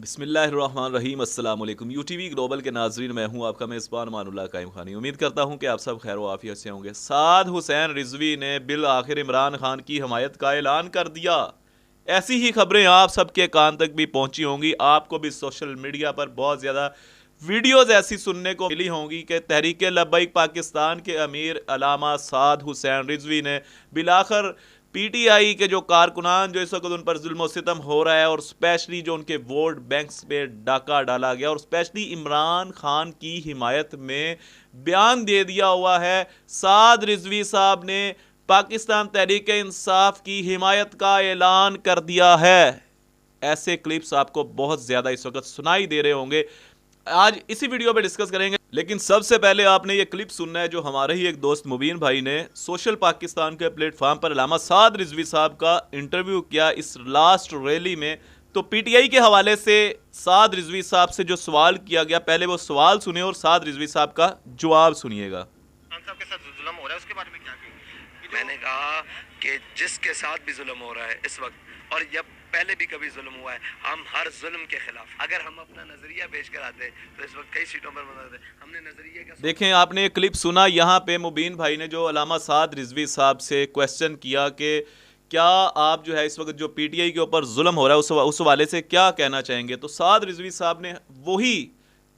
بسم اللہ الرحمن الرحیم۔ السلام علیکم یو ٹی وی گلوبل کے ناظرین، میں ہوں آپ کا میزبان امان اللہ قائم خانی۔ امید کرتا ہوں کہ آپ سب خیر و عافیت سے ہوں گے۔ سعد حسین رضوی نے بالآخر عمران خان کی حمایت کا اعلان کر دیا۔ ایسی ہی خبریں آپ سب کے کان تک بھی پہنچی ہوں گی۔ آپ کو بھی سوشل میڈیا پر بہت زیادہ ویڈیوز ایسی سننے کو ملی ہوں گی کہ تحریک لبیک پاکستان کے امیر علامہ سعد حسین رضوی نے بالآخر پی ٹی آئی کے جو کارکنان جو اس وقت ان پر ظلم و ستم ہو رہا ہے، اور اسپیشلی جو ان کے ووٹ بینکس پہ ڈاکہ ڈالا گیا، اور اسپیشلی عمران خان کی حمایت میں بیان دے دیا ہوا ہے، سعد رضوی صاحب نے پاکستان تحریک انصاف کی حمایت کا اعلان کر دیا ہے۔ ایسے کلپس آپ کو بہت زیادہ اس وقت سنائی دے رہے ہوں گے، آج اسی ویڈیو پہ ڈسکس کریں گے۔ لیکن سب سے پہلے آپ نے یہ کلپ سننا ہے جو ہمارے ہی ایک دوست مبین بھائی نے سوشل پاکستان کے پلیٹ فارم پر علامہ سعد رضوی صاحب کا انٹرویو کیا اس لاسٹ ریلی میں۔ تو پی ٹی آئی کے حوالے سے سعد رضوی صاحب سے جو سوال کیا گیا، پہلے وہ سوال سنیں اور سعد رضوی صاحب کا جواب سنیے گا۔ صاحب کے ساتھ ظلم ہو رہا ہے، اس کے بارے میں کیا کہیں؟ میں نے کہا کہ جس کے ساتھ بھی ظلم ہو رہا ہے اس وقت، اور جب پہلے بھی کبھی ظلم ہوا ہے، ہم ہر ظلم کے خلاف۔ اگر ہم اپنا نظریہ پیش کراتے تو اس وقت کئی سیٹوں پر بناتے۔ ہم نے نظریے کا دیکھیں، آپ نے ایک کلپ سنا، یہاں پہ مبین بھائی نے جو علامہ سعد رضوی صاحب سے کویسچن کیا کہ کیا آپ جو ہے اس وقت جو پی ٹی آئی کے اوپر ظلم ہو رہا ہے اس حوالے سے کیا کہنا چاہیں گے، تو سعد رضوی صاحب نے وہی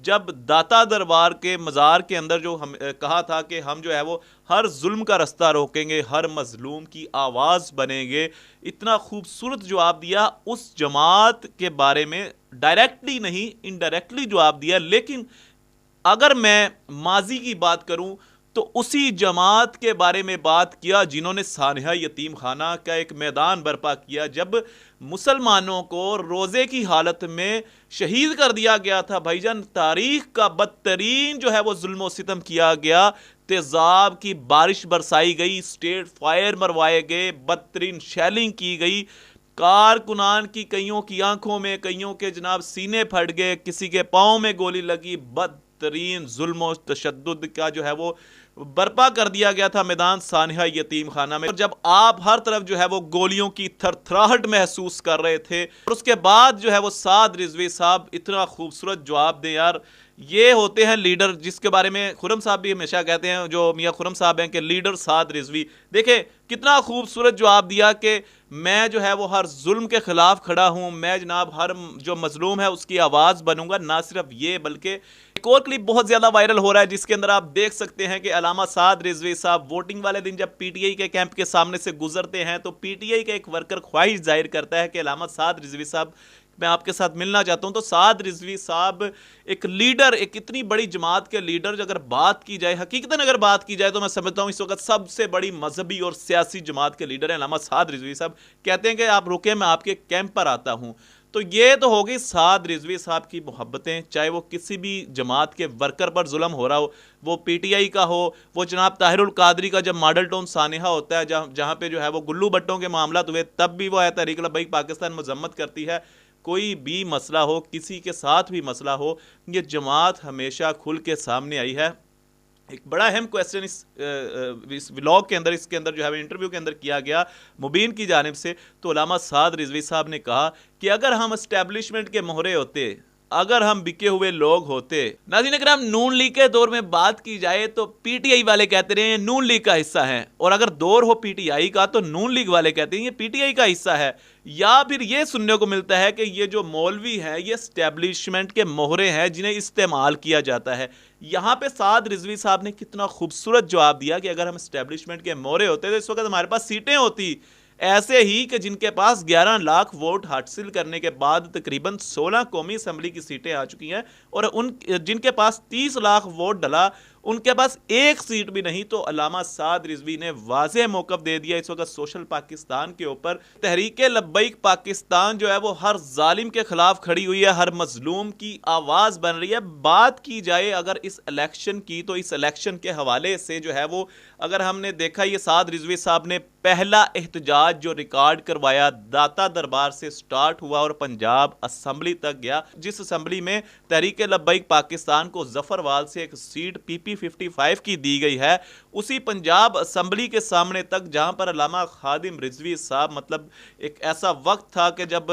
جب داتا دربار کے مزار کے اندر جو ہم کہا تھا کہ ہم جو ہے وہ ہر ظلم کا رستہ روکیں گے، ہر مظلوم کی آواز بنیں گے، اتنا خوبصورت جواب دیا اس جماعت کے بارے میں، ڈائریکٹلی نہیں انڈائریکٹلی جواب دیا۔ لیکن اگر میں ماضی کی بات کروں تو اسی جماعت کے بارے میں بات کیا جنہوں نے سانحہ یتیم خانہ کا ایک میدان برپا کیا، جب مسلمانوں کو روزے کی حالت میں شہید کر دیا گیا تھا۔ بھائی جان، تاریخ کا بدترین جو ہے وہ ظلم و ستم کیا گیا، تیزاب کی بارش برسائی گئی، اسٹیٹ فائر مروائے گئے، بدترین شیلنگ کی گئی، کارکنان کی کئیوں کی آنکھوں میں، کئیوں کے جناب سینے پھٹ گئے، کسی کے پاؤں میں گولی لگی، بدترین ظلم و تشدد کا جو ہے وہ برپا کر دیا گیا تھا میدان سانحہ یتیم خانہ میں۔ اور جب آپ ہر طرف جو ہے وہ گولیوں کی تھر تھراہٹ محسوس کر رہے تھے، اور اس کے بعد جو ہے وہ سعد رضوی صاحب اتنا خوبصورت جواب دیں، یار یہ ہوتے ہیں لیڈر، جس کے بارے میں خرم صاحب بھی ہمیشہ کہتے ہیں، جو میاں خرم صاحب ہیں، کہ لیڈر سعد رضوی۔ دیکھیں کتنا خوبصورت جواب دیا کہ میں جو ہے وہ ہر ظلم کے خلاف کھڑا ہوں، میں جناب ہر جو مظلوم ہے اس کی آواز بنوں گا۔ نہ صرف یہ بلکہ ایک اور کلپ بہت زیادہ وائرل ہو رہا ہے جس کے اندر آپ دیکھ سکتے ہیں کہ علامہ سعد رضوی صاحب ووٹنگ والے دن جب پی ٹی آئی کے کیمپ کے سامنے سے گزرتے ہیں تو پی ٹی آئی کا ایک ورکر خواہش ظاہر کرتا ہے کہ علامہ سعد رضوی صاحب میں آپ کے ساتھ ملنا چاہتا ہوں۔ تو سعد رضوی صاحب ایک لیڈر، ایک اتنی بڑی جماعت کے لیڈر، اگر بات کی جائے حقیقتاً اگر بات کی جائے تو میں سمجھتا ہوں اس وقت سب سے بڑی مذہبی اور سیاسی جماعت کے لیڈر ہیں علامہ سعد رضوی صاحب۔ کہتے ہیں کہ آپ رکیں، میں آپ کے کیمپ پر آتا ہوں۔ تو یہ تو ہوگی سعد رضوی صاحب کی محبتیں، چاہے وہ کسی بھی جماعت کے ورکر پر ظلم ہو رہا ہو، وہ پی ٹی آئی کا ہو، وہ جناب طاہر القادری کا جب ماڈل ٹاؤن سانحہ ہوتا ہے جہاں پہ جو ہے وہ گلو بٹوں کے معاملات ہوئے، تب بھی وہ تحریک لبیک پاکستان مذمت کرتی ہے۔ کوئی بھی مسئلہ ہو، کسی کے ساتھ بھی مسئلہ ہو، یہ جماعت ہمیشہ کھل کے سامنے آئی ہے۔ ایک بڑا اہم کویسچن اس ولاگ کے اندر، اس کے اندر جو ہے انٹرویو کے اندر کیا گیا مبین کی جانب سے، تو علامہ سعد رضوی صاحب نے کہا کہ اگر ہم اسٹیبلشمنٹ کے مہرے ہوتے، اگر ہم بکے ہوئے لوگ ہوتے۔ ناظرین اکرام، نون لیگ کے دور میں بات کی جائے تو پی ٹی آئی والے کہتے رہے ہیں نون لیگ کا حصہ ہیں، اور اگر دور ہو پی ٹی آئی کا تو نون لیگ والے کہتے ہیں یہ پی ٹی آئی کا حصہ ہے۔ یا پھر یہ سننے کو ملتا ہے کہ یہ جو مولوی ہیں یہ اسٹیبلشمنٹ کے مہرے ہیں جنہیں استعمال کیا جاتا ہے۔ یہاں پہ سعد رضوی صاحب نے کتنا خوبصورت جواب دیا کہ اگر ہم اسٹیبلشمنٹ کے مہرے ہوتے تو اس وقت ہمارے پاس سیٹیں ہوتی، ایسے ہی کہ جن کے پاس 11 لاکھ ووٹ حاصل کرنے کے بعد تقریباً 16 قومی اسمبلی کی سیٹیں آ چکی ہیں، اور جن کے پاس 30 لاکھ ووٹ ڈلا ان کے پاس ایک سیٹ بھی نہیں۔ تو علامہ سعد رضوی نے واضح موقف دے دیا اس وقت سوشل پاکستان کے اوپر، تحریک لبیک پاکستان جو ہے وہ ہر ظالم کے خلاف کھڑی ہوئی ہے، ہر مظلوم کی آواز بن رہی ہے۔ بات کی جائے اگر اس الیکشن کی، تو اس الیکشن کے حوالے سے جو ہے وہ اگر ہم نے دیکھا، یہ سعد رضوی صاحب نے پہلا احتجاج جو ریکارڈ کروایا داتا دربار سے سٹارٹ ہوا اور پنجاب اسمبلی تک گیا، جس اسمبلی میں تحریک لبیک پاکستان کو ظفروال سے ایک سیٹ پی پی 55 کی دی گئی ہے، اسی پنجاب اسمبلی کے سامنے تک جہاں پر علامہ خادم رضوی صاحب، مطلب ایک ایسا وقت تھا کہ جب